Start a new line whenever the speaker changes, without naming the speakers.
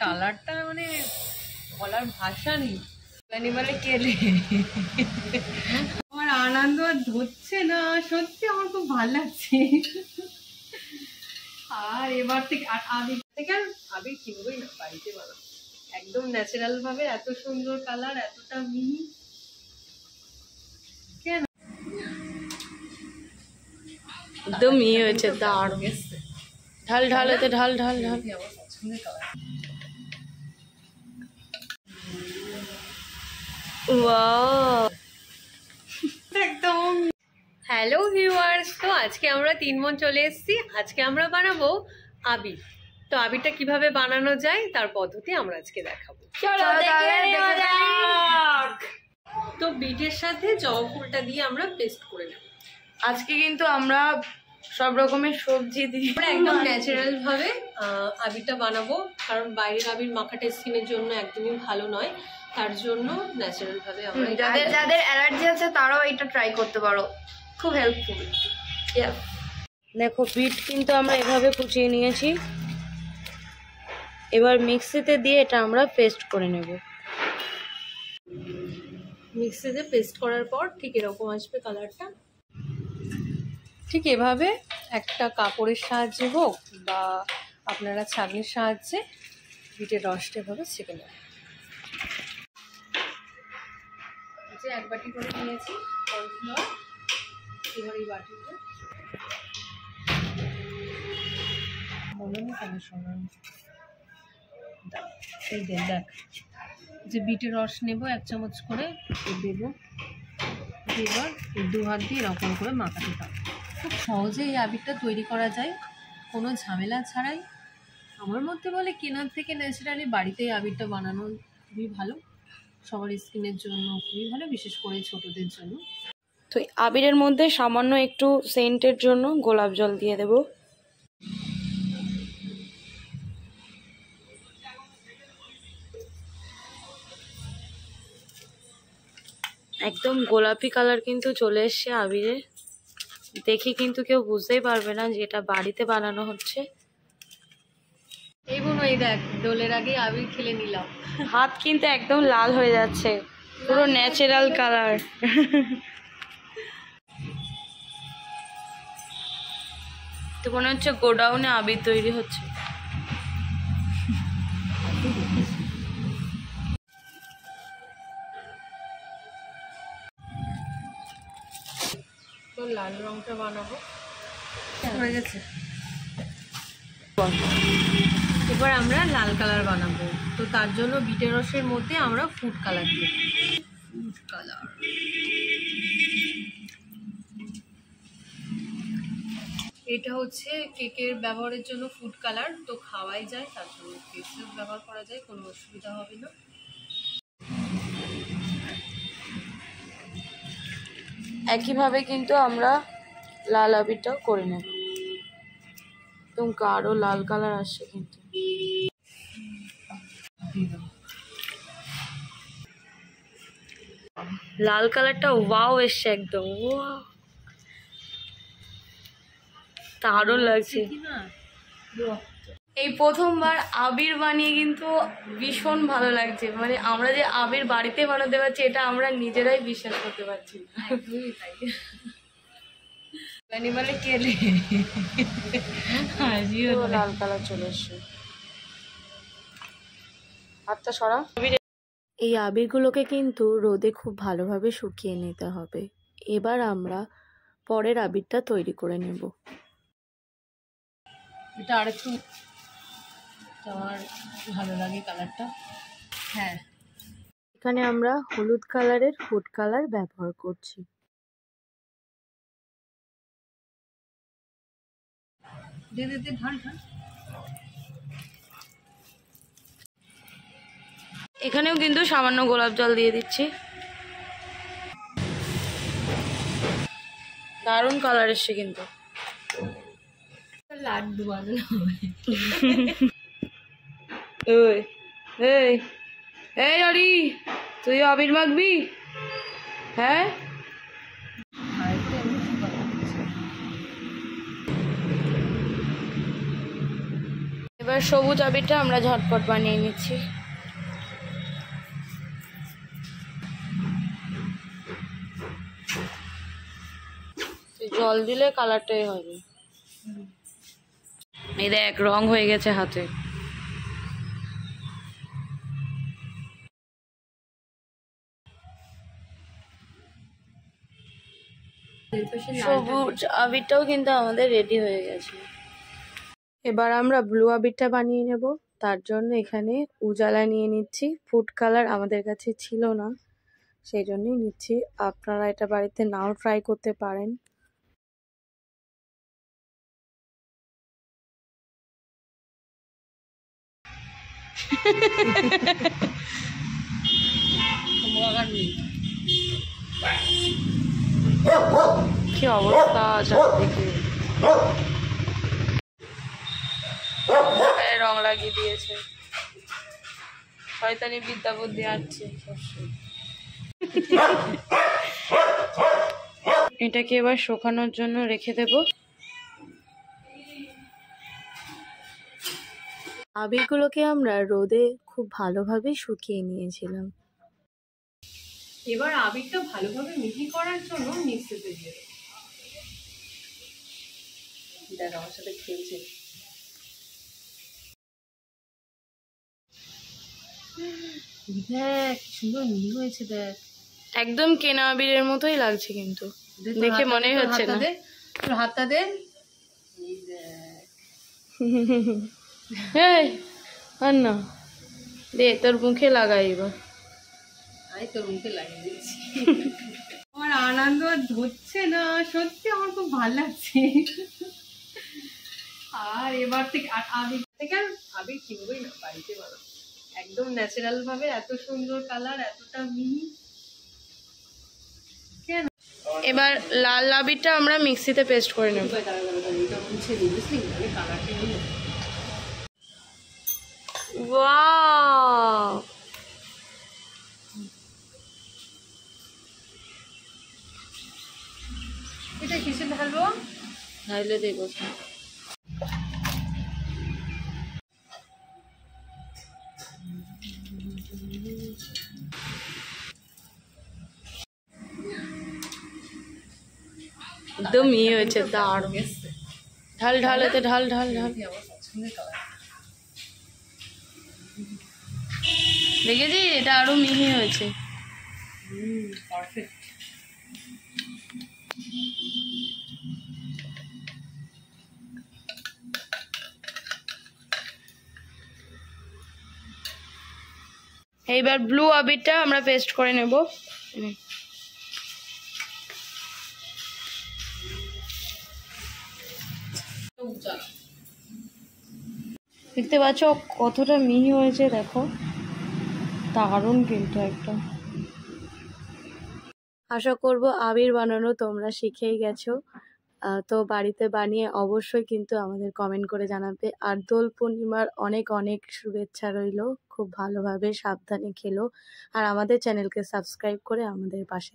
কালারটা মানে বলার ভাষা নেই। বলে কেলে আমার আনন্দ আর ধরছে না, সত্যি আমার খুব ভালো লাগছে। আর এবার থেকে আর আবির থেকে আর আবির কিনবই না, বাড়িতে বানাবো একদম ন্যাচারাল ভাবে। এত সুন্দর কালার, এতটা মিহি, কেন
একদম ইয়ে হয়েছে, দারুণ। ঢাল ঢাল হতে ঢাল ঢাল ঢাল।
আমার পছন্দের কালার।
ওয়াও,
একদম। হ্যালো ভিউয়ার্স, তো আজকে আমরা 3 বোন চলে এসেছি। আজকে আমরা বানাবো আবির। তো আবিরটা কিভাবে বানানো যায় তার পদ্ধতি আমরা আজকে দেখাবো। তো বিটের সাথে জবা ফুলটা দিয়ে আমরা পেস্ট করে নেব।
আজকে কিন্তু আমরা সব রকমের সবজি দিয়ে
একদম ন্যাচারাল ভাবে আবিরটা বানাবো, কারণ বাইরের আবির মাখাটা স্কিনের জন্য একদমই ভালো নয়। তার জন্য ন্যাচারাল ভাবে আমরা
যাদের অ্যালার্জি আছে তারাও এটা ট্রাই করতে পারো, খুব হেল্পফুল। দেখো বিট কিন্তু আমরা এভাবে কুচিয়ে নিয়েছি, এবার মিক্সিতে দিয়ে এটা আমরা পেস্ট করে নেব।
মিক্সিতে পেস্ট করার পর ঠিক এরকম আসবে কালারটা। ঠিক এভাবে একটা কাপড়ের সাহায্যে হোক বা আপনারা ছাঁকনির সাহায্যে বিটের রসটা এভাবে ছেঁকে নেবেন। যে 1 বাটি করে নিয়েছি কর্নফ্লাওয়ার, এবার এই বাটিটা মনে নেই কেন শোনা, এই দেখ যে বিটের রস নেব 1 চামচ করে দেবো। এবার এই 2 হাত দিয়ে এরকম করে মাখাতে হবে। খুব সহজে এই আবিরটা তৈরি করা যায়, কোনো ঝামেলা ছাড়াই। আমার মধ্যে বলে কেনার থেকে ন্যাচারালি বাড়িতে এই আবিরটা বানানো খুবই ভালো, সবার স্কিনের জন্য খুবই ভালো, বিশেষ করে ছোটদের জন্য।
তো আবিরের মধ্যে সামান্য একটু সেন্টের জন্য গোলাপ জল দিয়ে দেব। একদম গোলাপি কালার কিন্তু চলে এসছে আবিরে, দেখে কিন্তু কেউ বুঝতেই পারবে না যে এটা বাড়িতে বানানো হচ্ছে।
এই বোন, এই দেখ দোলের আগে আবির খেলে নিলাম,
হাত কিন্তু একদম লাল হয়ে যাচ্ছে, পুরো ন্যাচারাল কালার। তো মনে হচ্ছে গোডাউনে আবির তৈরি হচ্ছে।
তো লাল রংটা বানাবো, হয়ে গেছে। এবার আমরা লাল কালার বানাবো, তো তার জন্য বিটের রসের মধ্যে আমরা ফুড কালার দিই। ফুড কালার এটা হচ্ছে কেকের ব্যবহারের জন্য ফুড কালার, তো খাওয়াই যায়, তার জন্য কেকের ব্যবহার করা যায়, কোনো অসুবিধা হবে না।
একইভাবে কিন্তু আমরা লাল আবিরটাও করে নেব, একদম গাঢ় লাল কালার আসছে কিন্তু। লাল কালারটা ওয়াও এসছে একদম, ওয়াও দারুণ লাগছে। এই প্রথমবার আবির বানিয়ে কিন্তু ভীষণ ভালো লাগছে, মানে আমরা যে আবির বাড়িতে বানাতে পারছি এটা আমরা নিজেরাই বিশ্বাস করতে পারছি।
বলে কেলে
লাল কালার চলে এসছে, হাতটা সরা। এই আবিরগুলোকে কিন্তু রোদে খুব ভালোভাবে শুকিয়ে নিতে হবে। এবার আমরা পরের আবিরটা তৈরি করে নেব।
এটা আরেকটু আমার ভালো লাগে কালারটা। হ্যাঁ,
এখানে আমরা হলুদ কালারের ফুড কালার ব্যবহার করছি। এখানেও কিন্তু সামান্য গোলাপ জল দিয়ে দিচ্ছি। দারুণ কালার এসছে কিন্তু।
লাড্ডু বানানো
এই এই অরি, তুই আবির মাখবি? হ্যাঁ, এবার সবুজ আবিরটা আমরা ঝটপট বানিয়ে নিচ্ছি। জল দিলে কালারটাই হবে। এই দেখ রং হয়ে গেছে হাতে। সবুজ আবিরটাও কিন্তু আমাদের রেডি হয়ে গেছে। এবার আমরা ব্লু আবিরটা বানিয়ে নেব। তার জন্য এখানে উজালা নিয়ে নিচ্ছি। ফুড কালার আমাদের কাছে ছিল না, সেই জন্যই নিচ্ছি। আপনারা এটা বাড়িতে নাও ট্রাই করতে পারেন। কি অবস্থা চারদিকে, রং লাগিয়ে দিয়েছে। শয়তানি বিদ্যা বুদ্ধি আসছে। এটাকে এবার শুকানোর জন্য রেখে দেব। আবিরগুলোকে আমরা রোদে খুব ভালোভাবে শুকিয়ে নিয়েছিলাম।
এবার আবিরটা ভালোভাবে মিহি করার জন্য মিক্সিতে দিয়ে দেবো। দেখ আমার সাথে খেলছে। দেখ সুন্দর মিহি হয়েছে। দেখ
একদম কেনা আবিরের মতোই লাগছে, কিন্তু দেখে মনেই হচ্ছে না।
তোর হাতটা দে।
আর না দে, তোর মুখে লাগাই এবার।
আমি তোর মুখে লাগিয়ে দিচ্ছি। আমার আনন্দ আর ধরছে না, সত্যি আমার খুব ভালো লাগছে। আর এবার থেকে আবির থেকে আবির কিনবই না, বাড়িতে বানাবো একদম ন্যাচারাল ভাবে। এত সুন্দর কালার, এতটা মিহি।
এবার লাল আবিরটা আমরা মিক্সিতে পেস্ট করে নেব। ওয়াও,
এটা কিসে ঢালবো?
ঢাইলে দেবো। একদম ইয়ে হয়েছে, দারুণ। ঢাল ঢাল, এতে ঢাল ঢাল ঢাল। দেখেছি, এটা আরো মিহি হয়েছে।
পারফেক্ট।
এইবার ব্লু আবিরটা আমরা পেস্ট করে নেব। দেখতে পাচ্ছ কতটা মিহি হয়েছে, দেখো দারুণ কিন্তু একদম। আশা করব আবির বানানো তোমরা শিখেই গেছো। তো বাড়িতে বানিয়ে অবশ্যই কিন্তু আমাদের কমেন্ট করে জানাবে। আর দোল পূর্ণিমার অনেক অনেক শুভেচ্ছা রইলো। খুব ভালোভাবে সাবধানে খেলো, আর আমাদের চ্যানেলকে সাবস্ক্রাইব করে আমাদের পাশে